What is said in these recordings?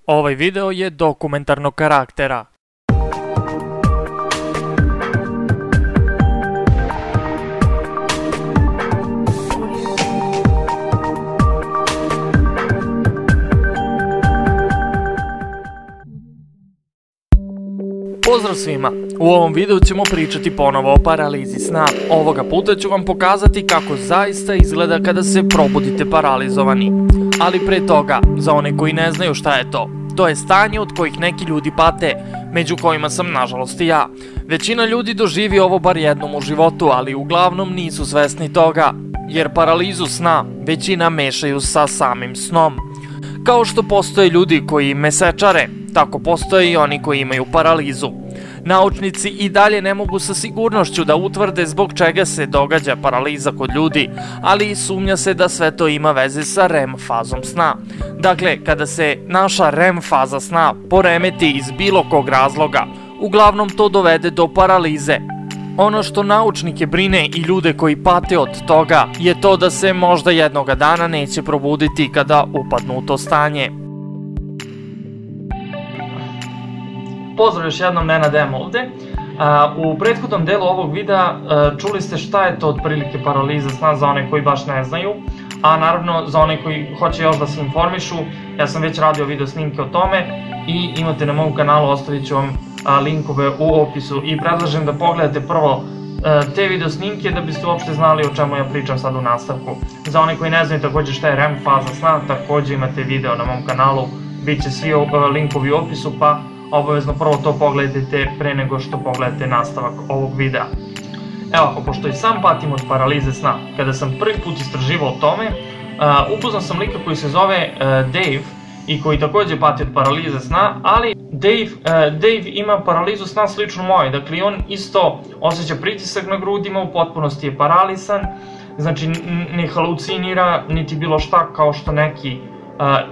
Ovaj video je dokumentarnog karaktera. Pozdrav svima! U ovom videu ćemo pričati ponovo o paralizi sna. Ovoga puta ću vam pokazati kako zaista izgleda kada se probudite paralizovani. Ali pre toga, za one koji ne znaju šta je to je stanje od kojih neki ljudi pate, među kojima sam nažalost i ja. Većina ljudi doživi ovo bar jednom u životu, ali uglavnom nisu svesni toga, jer paralizu sna većina mešaju sa samim snom. Kao što postoje ljudi koji mesečare, tako postoje i oni koji imaju paralizu. Naučnici i dalje ne mogu sa sigurnošću da utvrde zbog čega se događa paraliza kod ljudi, ali sumnja se da sve to ima veze sa REM fazom sna. Dakle, kada se naša REM faza sna poremeti iz bilo kog razloga, uglavnom to dovede do paralize. Ono što naučnike brine i ljude koji pate od toga je to da se možda jednoga dana neće probuditi kada upadnu u to stanje. Pozdrav još jednom, Nenad M ovde. U prethodnom delu ovog videa čuli ste šta je to otprilike paraliza sna za one koji baš ne znaju, a naravno za one koji hoće još da se informišu, ja sam već radio video snimke o tome i imate na mom kanalu, ostavit ću vam linkove u opisu i predlažem da pogledate prvo te video snimke da biste uopšte znali o čemu ja pričam sad u nastavku. Za one koji ne znaju također šta je REM faza sna, također imate video na mom kanalu, bit će svi linkovi u opisu, pa obavezno prvo to pogledajte pre nego što pogledate nastavak ovog videa. Evo, pošto i sam patim od paralize sna, kada sam prvi put istraživao o tome, upoznao sam lika koji se zove Dave i koji također pati od paralize sna, ali Dave ima paralizu sna sličnu mojoj, dakle on isto osjeća pritisak na grudima, u potpunosti je paralisan, znači ne halucinira niti bilo šta kao što neki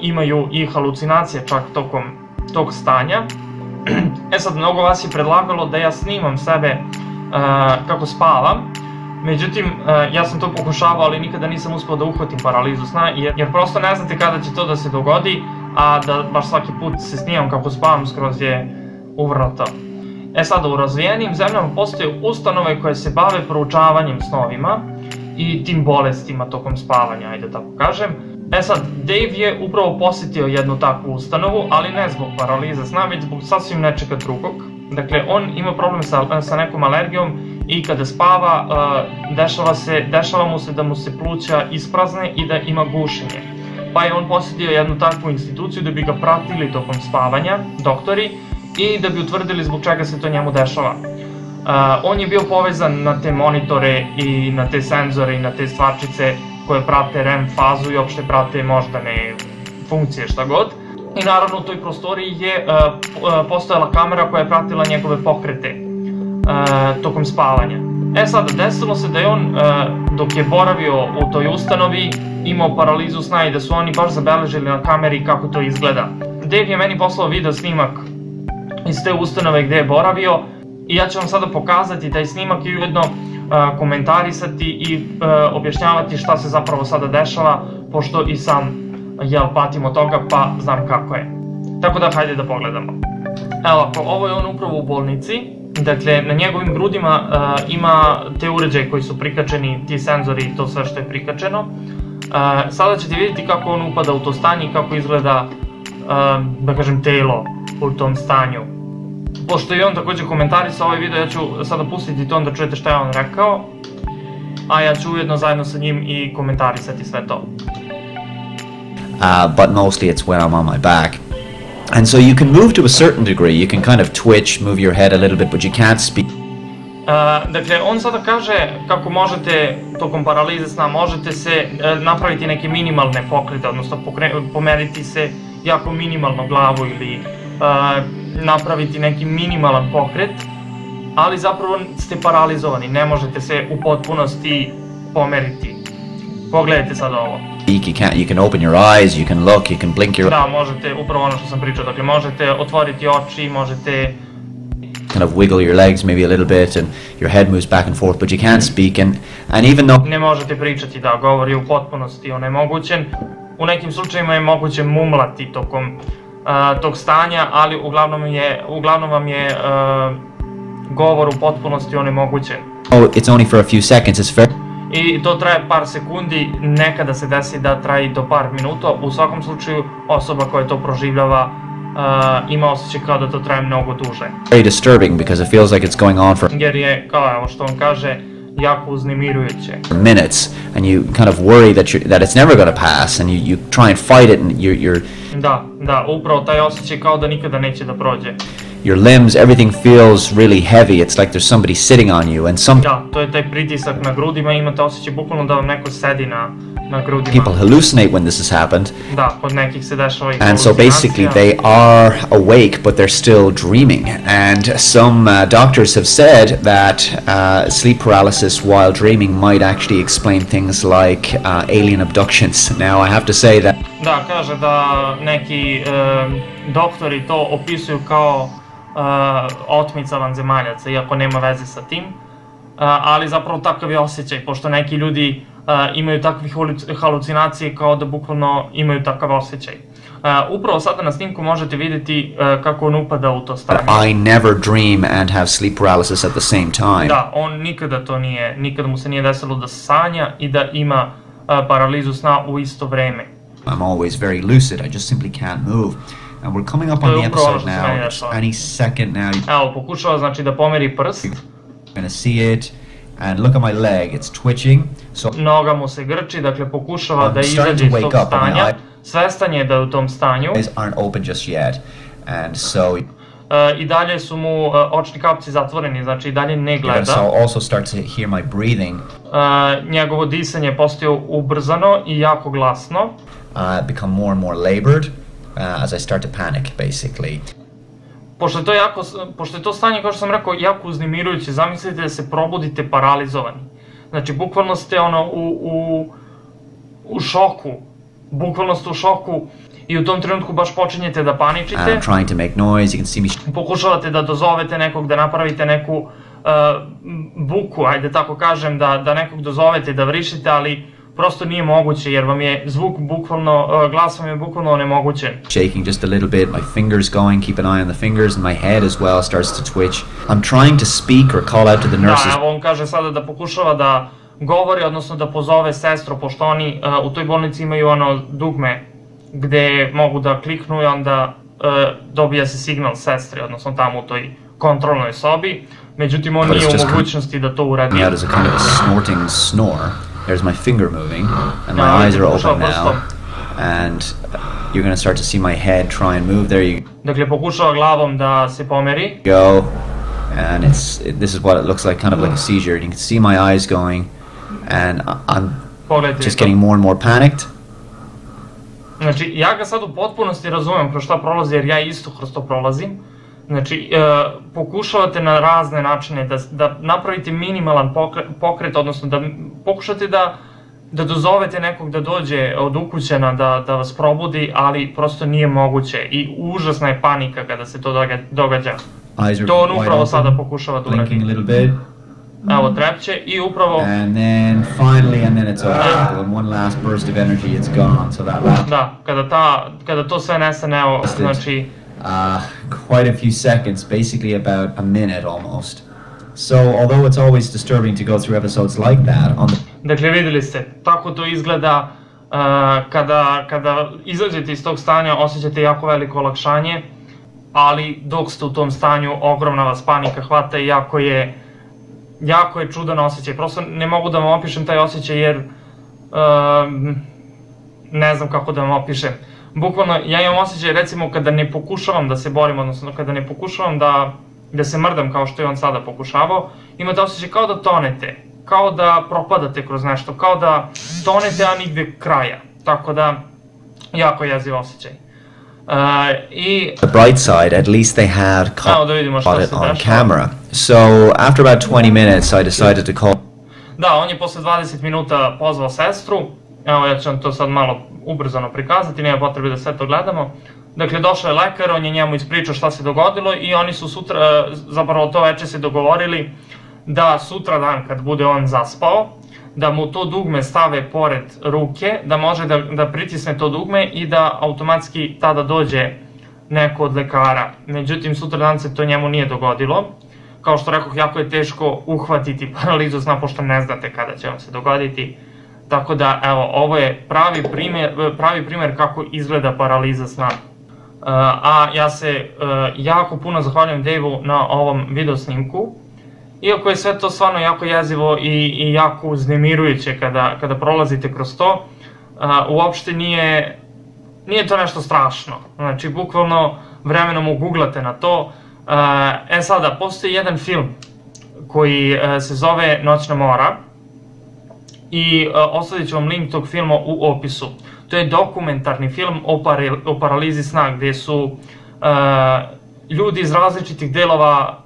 imaju i halucinacije čak tokom tog stanja. E sad, mnogo vas je predlagalo da ja snimam sebe kako spavam, međutim ja sam to pokušavao, ali nikada nisam uspio da uhvatim paralizu sna, jer prosto ne znate kada će to da se dogodi, a da baš svaki put se snimam kako spavam skroz je uvrnuto. E sada, u razvijenim zemljama postoje ustanove koje se bave proučavanjem snovima i tim bolestima tokom spavanja, ajde tako kažem. E sad, Dave je upravo posjetio jednu takvu ustanovu, ali ne zbog paralize sna, već zbog sasvim nečega drugog. Dakle, on ima problem sa nekom alergijom i kada spava, dešava mu se da mu se pluća isprazne i da ima gušenje. Pa je on posjetio jednu takvu instituciju da bi ga pratili tokom spavanja, doktori, i da bi utvrdili zbog čega se to njemu dešava. On je bio povezan na te monitore i na te senzore i na te stvarčice koje prate REM fazu i opšte prate moždane funkcije, šta god. I naravno u toj prostoriji je postojala kamera koja je pratila njegove pokrete tokom spavanja. E sad, desilo se da je on, dok je boravio u toj ustanovi, imao paralizu sna i da su oni baš zabeležili na kameri kako to izgleda. Dave je meni poslao video snimak iz te ustanove gde je boravio i ja ću vam sada pokazati taj snimak i ujedno komentarisati i objašnjavati šta se zapravo sada dešava, pošto i sam patim od toga pa znam kako je. Tako da, hajde da pogledamo. Evo, ovo je on upravo u bolnici, dakle na njegovim grudima ima te uređaje koji su prikačeni, ti senzori i to sve što je prikačeno. Sada ćete vidjeti kako on upada u to stanje i kako izgleda, da kažem, telo u tom stanju. Pošto je on također komentarisao ovaj video, ja ću sada pustiti to da čujete šta je on rekao, a ja ću ujedno zajedno sa njim i komentarisati sve to. But mostly it's when I'm on my back. And so you can move to a certain degree, you can kind of twitch, move your head a little bit, but you can't speak. Dakle, on sada kaže kako možete, tokom paralize sna, možete se napraviti neke minimalne pokrete, odnosno pomeriti se jako minimalno glavu ili napraviti neki minimalan pokret, ali zapravo ste paralizovani, ne možete se u potpunosti pomeriti. Pogledajte sad ovo. You can open your eyes, you can look, you can blink your... Da, možete, upravo ono što sam pričao, dakle možete otvoriti oči, možete... kind of wiggle your legs maybe a little bit and your head moves back and forth, but you can't speak, and even though... Ne možete pričati, da, govor je u potpunosti onemogućen. U nekim slučajima je moguće mumlati tokom tog stanja, ali uglavnom vam je govor u potpunosti onemogućen. Oh, it's only for a few seconds, it's fair. I to traje par sekundi, nekada se desi da traje i do par minuta. U svakom slučaju, osoba koja to proživljava ima osjećaj kao da to traje mnogo duže. Very disturbing because it feels like it's going on for Jer je, kao evo što on kaže, jako uznemirujuće. minutes, and you kind of worry that it's never going to pass, and you try and fight it, and you're Da, upravo taj osjećaj kao da nikada neće da prođe. your limbs, everything feels really heavy. It's like there's somebody sitting on you, and some Da, to je taj pritisak na grudima, imate osjećaj bukvalno da vam neko sedi na grudima. people hallucinate when this has happened. Da, kod nekih se dešava i And so basically, halucinacija. they are awake, but they're still dreaming. And some doctors have said that sleep paralysis while dreaming might actually explain things like alien abductions. Now, I have to say that Da, kaže da neki doktori to opisuju kao otmica vanzemaljaca, iako nema veze sa tim. Ali zapravo takav je osjećaj, pošto neki ljudi imaju takve halucinacije kao da bukvalno imaju takav osjećaj. Upravo sada na snimku možete vidjeti kako on upada u to stanje. I never dream and have sleep paralysis at the same time. Da, on nikada mu se nije desilo da sanja i da ima paralizu sna u isto vreme. I'm always very lucid. I just simply can't move. And we're coming up on the episode now. It's any second now. Evo, pokušava znači da pomeri prst. You're gonna see it. And look at my leg, it's twitching. So Noga mu se grči, dakle pokušava da izađe iz tog stanja. Svestan je da je u tom stanju. eyes aren't open just yet. And so I dalje su mu očni kapci zatvoreni, znači i dalje ne you're gleda. gonna also start to hear my breathing Njegovo disanje je postao ubrzano i jako glasno. become more and more labored as I start to panic, basically. Pošto je to stanje, kao što sam rekao, jako uznemirujuće, zamislite da se probudite paralizovani. Znači, bukvalno ste u šoku. Bukvalno ste u šoku i u tom trenutku baš počinjete da paničite. I'm trying to make noise, you can see me Pokušavate da dozovete nekog, da napravite neku buku, ajde tako kažem, da nekog dozovete, da vrišite, ali prosto nije moguće jer vam je zvuk bukvalno, glas vam je bukvalno onemogućen. shaking just a little bit, my fingers going, keep an eye on the fingers, and my head as well starts to twitch. I'm trying to speak or call out to the nurses. Da, evo on kaže sada da pokušava da govori, odnosno da pozove sestru, pošto oni u toj bolnici imaju ono dugme gde mogu da kliknu i onda dobija se signal sestri, odnosno tamo u toj kontrolnoj sobi. Međutim, on nije u mogućnosti da to uradi. Out as a kind of a snorting snore. There's my finger moving, and my eyes are open now, and you're gonna start to see my head try and move. There you Dakle, pokušava glavom da se pomeri. go, and this is what it looks like, kind of like a seizure. You can see my eyes going, and I'm just getting more and more panicked. Znači, ja ga sad u potpunosti razumem kroz šta prolazi, jer ja isto kroz to prolazim. Znači, pokušavate na razne načine da napravite minimalan pokret, odnosno da pokušate da dozovete nekog da dođe od ukućana da vas probudi, ali prosto nije moguće i užasna je panika kada se to događa. To on upravo sada pokušava da uradi. Evo, trepće i upravo... And then it's over. And one last burst of energy, it's gone. So that last... Da, kada to sve nestane, evo, znači... quite a few seconds, basically about a minute almost. So, although it's always disturbing to go through episodes like that, Dakle, vidjeli ste, tako to izgleda kada izađete iz tog stanja, osjećate jako veliko olakšanje, ali dok ste u tom stanju, ogromna vas panika hvata i jako je čudan osjećaj. Prosto ne mogu da vam opišem taj osjećaj jer ne znam kako da vam opišem. Bukvalno, ja imam osjećaj, recimo, kada ne pokušavam da se borim, odnosno kada ne pokušavam da se mrdam kao što je on sada pokušavao, imate osjećaj kao da tonete, kao da propadate kroz nešto, kao da tonete, a nigde kraja. Tako da, jako jeziv osjećaj. The bright side, at least they had caught it on camera. So, after about 20 minutes, I decided to call... Da, on je posle 20 minuta pozvao sestru. Evo, ja ću vam to sad malo ubrzano prikazati, nema potrebe da sve to gledamo. Dakle, došao je lekar, on je njemu ispričao šta se dogodilo i oni su sutra, zapravo to veče se dogovorili da sutra dan kad bude on zaspao, da mu to dugme stave pored ruke, da može da pritisne to dugme i da automatski tada dođe neko od lekara. Međutim, sutradan se to njemu nije dogodilo. Kao što rekoh, jako je teško uhvatiti paralizu sna, pošto ne znate kada će vam se dogoditi. Tako da, evo, ovo je pravi primer kako izgleda paraliza sna. A ja se jako puno zahvaljujem Dave-u na ovom video snimku. Iako je sve to stvarno jako jezivo i jako uznemirujuće kada prolazite kroz to, uopšte nije to nešto strašno. Znači, bukvalno vremenom uguglate na to. Sada, postoji jedan film koji se zove Noćna mora i ostavit ću vam link tog filma u opisu. To je dokumentarni film o paralizi sna, gdje su ljudi iz različitih delova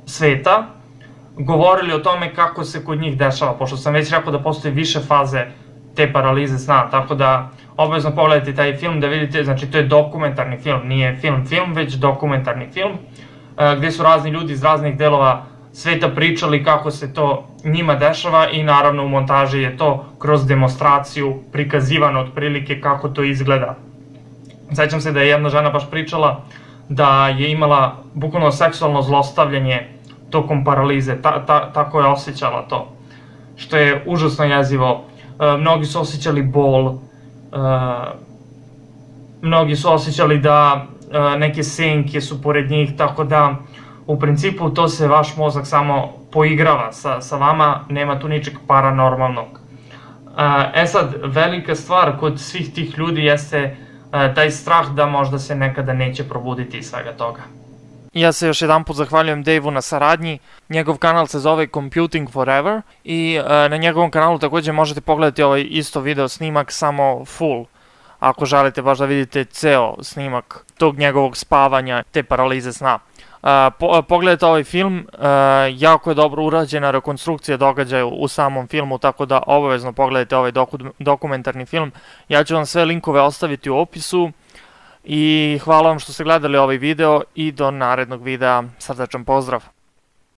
sveta govorili o tome kako se kod njih dešava, pošto sam već rekao da postoji više faze te paralize sna, tako da obavezno pogledajte taj film da vidite, znači to je dokumentarni film, nije film, već dokumentarni film, gdje su razni ljudi iz raznih delova sveta pričali kako se to njima dešava i naravno u montaži je to kroz demonstraciju prikazivano otprilike kako to izgleda. Sećam se da je jedna žena baš pričala da je imala bukvalno seksualno zlostavljanje tokom paralize, tako je osjećala to, što je užasno jezivo. Mnogi su osjećali bol, mnogi su osjećali da neke senke su pored njih, tako da u principu to se vaš mozak samo poigrava sa vama, nema tu ničeg paranormalnog. Sad, velika stvar kod svih tih ljudi jeste taj strah da možda se nekada neće probuditi iz svega toga. Ja se još jedan put zahvaljujem Dave-u na saradnji, njegov kanal se zove Computing Forever i na njegovom kanalu također možete pogledati ovaj isto video snimak, samo full, ako želite baš da vidite ceo snimak tog njegovog spavanja, te paralize sna. Pogledajte ovaj film, jako je dobro urađena rekonstrukcija događaja u samom filmu, tako da obavezno pogledajte ovaj dokumentarni film. Ja ću vam sve linkove ostaviti u opisu i hvala vam što ste gledali ovaj video i do narednog videa, srdačan pozdrav!